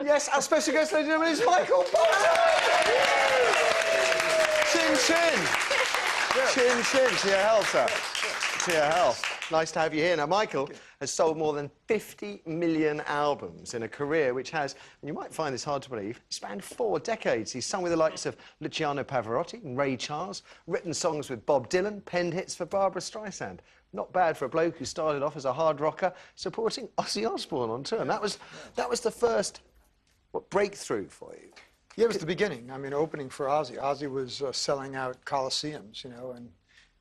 Yes, our special guest, ladies and gentlemen, is Michael Bolton! Chin, chin. Chin, chin. To your health, sir. To your health. Nice to have you here. Now, Michael has sold more than 50 million albums in a career which has, and you might find this hard to believe, spanned 4 decades. He's sung with the likes of Luciano Pavarotti and Ray Charles, written songs with Bob Dylan, penned hits for Barbra Streisand. Not bad for a bloke who started off as a hard rocker, supporting Ozzy Osbourne on tour. And that was the first breakthrough for you. Yeah, it was the beginning. I mean, opening for Ozzy. Ozzy was selling out coliseums, you know, and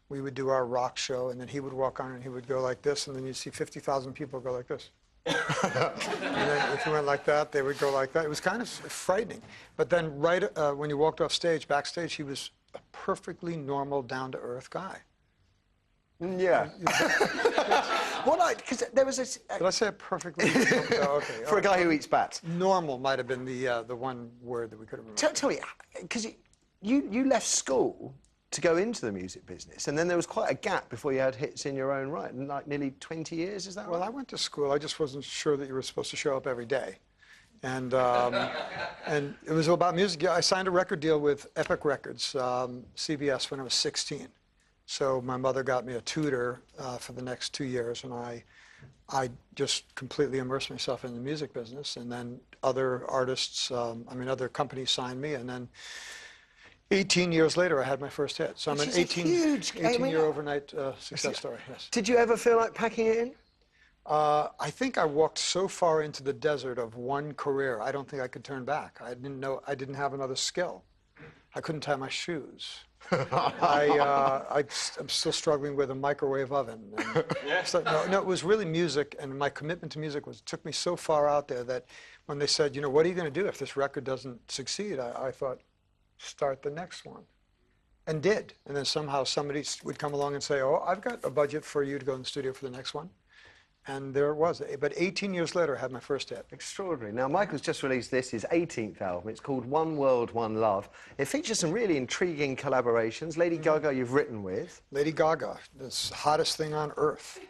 we would do our rock show, and then he would walk on and he would go like this, and then you'd see 50,000 people go like this. And then if you went like that, they would go like that. It was kind of frightening. But then right when you walked off stage, backstage, he was a perfectly normal, down-to-earth guy. Yeah. Because there was this... Did I say it perfectly? Oh, okay. For a guy who eats bats. Normal might have been the one word that we could have remembered. Tell me, because you left school to go into the music business, and then there was quite a gap before you had hits in your own right, like nearly 20 years, is that right? Well, I went to school. I just wasn't sure that you were supposed to show up every day. And and it was about music. Yeah, I signed a record deal with Epic Records, CBS, when I was 16. So my mother got me a tutor for the next 2 years, and I just completely immersed myself in the music business. And then other artists, other companies signed me, and then 18 years later, I had my first hit. So I'm an 18-year overnight success story, yes. Did you ever feel like packing it in? I think I walked so far into the desert of one career, I don't think I could turn back. I didn't have another skill. I couldn't tie my shoes. I'm still struggling with a microwave oven. So, no, it was really music, and my commitment to music took me so far out there that when they said, you know, what are you going to do if this record doesn't succeed? I thought, start the next one. And did. And then somehow somebody would come along and say, oh, I've got a budget for you to go in the studio for the next one. And there it was. But 18 years later, I had my first hit. Extraordinary. Now, Michael's just released his 18th album. It's called One World, One Love. It features some really intriguing collaborations. Lady Gaga you've written with. Lady Gaga, the hottest thing on earth.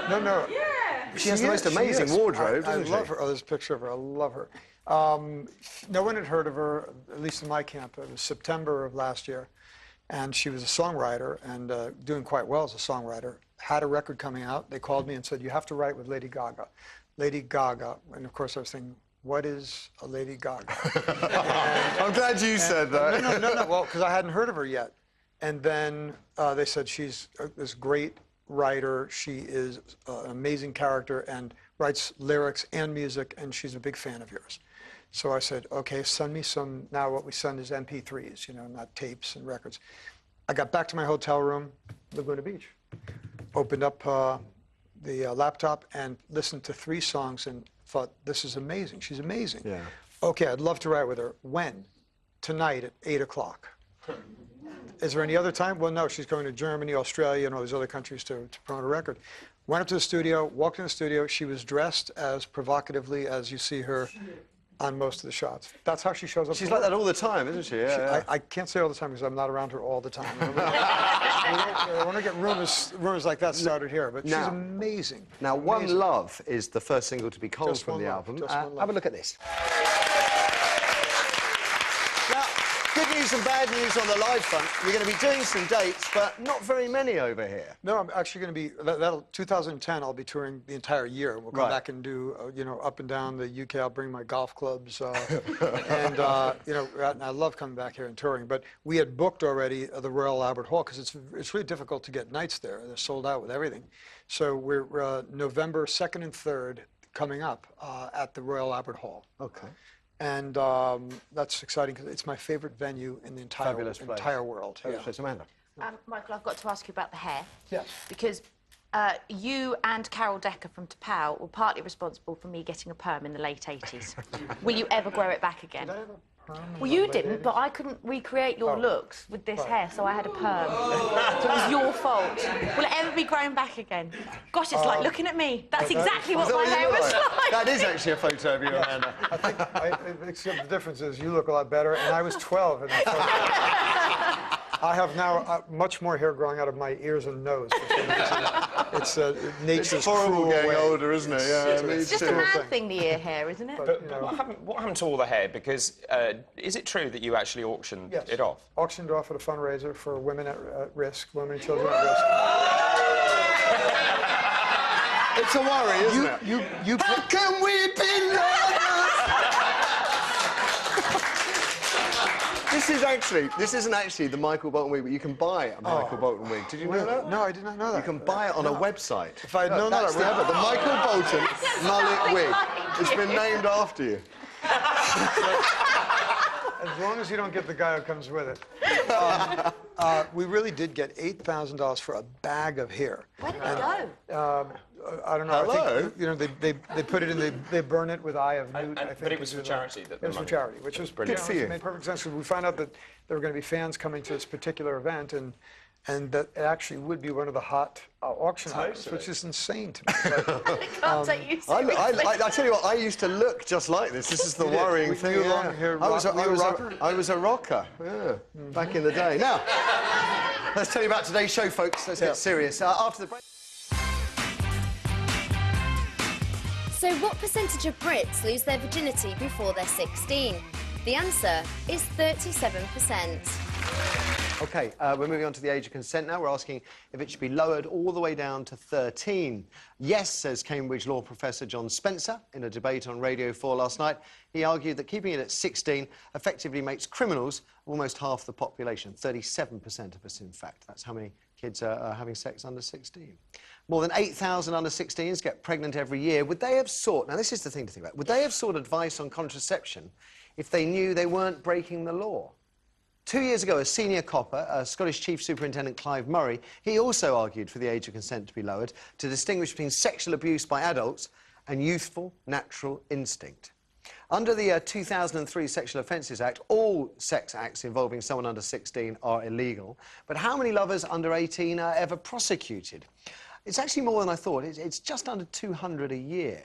No. Yeah. She has the most amazing wardrobe, doesn't she? I love her. Oh, there's a picture of her. I love her. No one had heard of her, at least in my camp. It was September of last year. And she was a songwriter and doing quite well as a songwriter. Had a record coming out. They called me and said, you have to write with Lady Gaga. Lady Gaga. And of course I was thinking, what is a Lady Gaga? I'm glad you said that. No. Well, because I hadn't heard of her yet. And then they said she's this great writer. She is an amazing character and writes lyrics and music, and she's a big fan of yours. So I said, okay, send me some. Now what we send is MP3s, you know, not tapes and records. I got back to my hotel room, Laguna Beach. Opened up the laptop and listened to 3 songs and thought, this is amazing. She's amazing. Yeah. Okay, I'd love to write with her. When? Tonight at 8 o'clock. Is there any other time? Well, no, she's going to Germany, Australia, and all these other countries to promote a record. Went up to the studio, walked in the studio. She was dressed as provocatively as you see her on most of the shots. That's how she shows up. She's like that all the time, isn't she? Yeah. I can't say all the time because I'm not around her all the time. I want to get rumors like that started here, but she's amazing. Now, One Love is the first single to be culled from the album. Have a look at this. Now, good news and bad news on the live front. You're going to be doing some dates, but not very many over here. No, I'm actually going to be, 2010, I'll be touring the entire year. We'll come back and do, you know, up and down the UK. I'll bring my golf clubs. And, you know, I love coming back here and touring. But we had booked already the Royal Albert Hall because it's really difficult to get nights there. They're sold out with everything. So we're November 2nd and 3rd coming up at the Royal Albert Hall. Okay. And that's exciting because it's my favorite venue in the entire world. Yeah. So, Amanda. Michael, I've got to ask you about the hair. Yes. Because you and Carol Decker from TWStuff were partly responsible for me getting a perm in the late 80s. Will you ever grow it back again? Did I have a perm? Well, you didn't, but I couldn't recreate your looks with this hair, so I had a perm. So it was your fault. Will it ever be grown back again? Gosh, it's like looking at me. That's exactly what my hair was like. That is actually a photo of you, Amanda. I think the difference is you look a lot better, and I was 12 in that photo. I have now much more hair growing out of my ears and nose. It's nature's horrible cruel getting way. older, isn't it? Yeah, me It's just too. a man thing, the ear hair, isn't it? But, But what happened to all the hair? Because is it true that you actually auctioned Yes. it off? Auctioned off at a fundraiser for women at risk, women and children at risk. It's a worry, isn't it? How can we be lovers? This isn't actually the Michael Bolton wig, but you can buy a Michael Bolton wig. Did you know that? No, I did not know that. You can buy it on a website. If I had known that, that's I would have. the Michael Bolton mullet wig. It's been named after you. As long as you don't get the guy who comes with it. We really did get $8,000 for a bag of hair. Where did it go? I don't know. Hello? I think, you know, they put it in, they burn it with eye of newt, I think. But it was for charity. It was for charity, which was Brilliant. Good for you. It made perfect sense. We found out that there were going to be fans coming to this particular event, and that it actually would be one of the hot auction items, which is insane to me. But, I can't take you seriously. I tell you what, I used to look just like this. This is the You did. worrying Were thing. you a yeah. long-haired I was a rocker? I was a rocker, yeah, back in the day. Now, let's tell you about today's show, folks. Let's get serious. After the break. So what percentage of Brits lose their virginity before they're 16? The answer is 37%. OK, we're moving on to the age of consent now. We're asking if it should be lowered all the way down to 13. Yes, says Cambridge law professor John Spencer in a debate on Radio 4 last night. He argued that keeping it at 16 effectively makes criminals almost half the population, 37% of us, in fact. That's how many kids are having sex under 16. More than 8,000 under 16s get pregnant every year. Would they have sought, now this is the thing to think about, would they have sought advice on contraception if they knew they weren't breaking the law? 2 years ago, a senior copper, Scottish Chief Superintendent Clive Murray, he also argued for the age of consent to be lowered to distinguish between sexual abuse by adults and youthful natural instinct. Under the 2003 Sexual Offences Act, all sex acts involving someone under 16 are illegal. But how many lovers under 18 are ever prosecuted? It's actually more than I thought. It's just under 200 a year.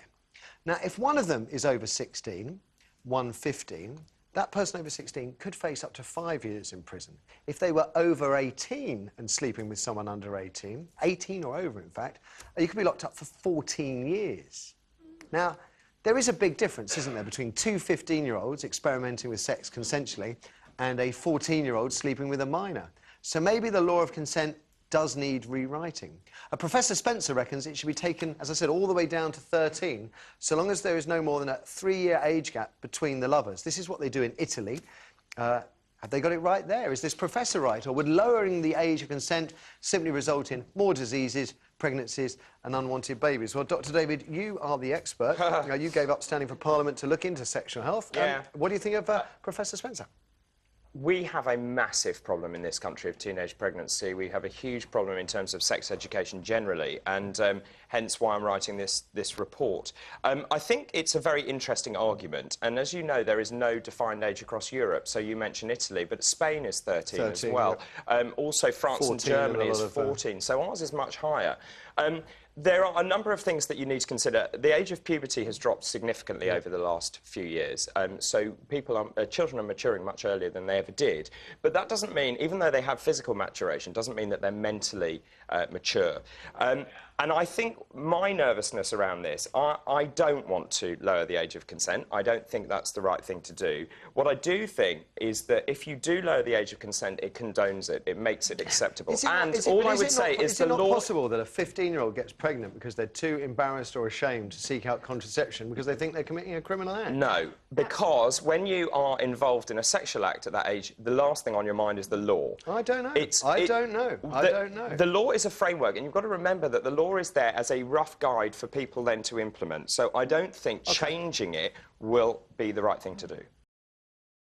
Now, if one of them is over 16, 115, that person over 16 could face up to 5 years in prison. If they were over 18 and sleeping with someone under 18, 18 or over, in fact, you could be locked up for 14 years. Now, there is a big difference, isn't there, between two 15-year-olds experimenting with sex consensually and a 14-year-old sleeping with a minor. So maybe the law of consent does need rewriting. Professor Spencer reckons it should be taken, as I said, all the way down to 13, so long as there is no more than a 3-year age gap between the lovers. This is what they do in Italy. Have they got it right there? Is this professor right? Or would lowering the age of consent simply result in more diseases, pregnancies and unwanted babies? Well, Dr. David, you are the expert. You gave up standing for Parliament to look into sexual health. Yeah. What do you think of Professor Spencer? We have a massive problem in this country of teenage pregnancy. We have a huge problem in terms of sex education generally, and hence why I'm writing this report. I think it's a very interesting argument, and as you know, there is no defined age across Europe. So you mentioned Italy, but Spain is 13 as well. Yeah. Also, France and 14 Germany in a is lot of, 14, so ours is much higher. There are a number of things that you need to consider. The age of puberty has dropped significantly over the last few years. So children are maturing much earlier than they ever did. But that doesn't mean, even though they have physical maturation, doesn't mean that they're mentally mature. And I think my nervousness around this, I don't want to lower the age of consent. I don't think that's the right thing to do. What I do think is that if you do lower the age of consent, it condones it. It makes it acceptable. Is it not possible that a 15-year-old gets pregnant because they're too embarrassed or ashamed to seek out contraception because they think they're committing a criminal act? No, because when you are involved in a sexual act at that age, the last thing on your mind is the law. I don't know. I don't know. The law is a framework, and you've got to remember that the law is there as a rough guide for people then to implement. So I don't think changing it will be the right thing to do.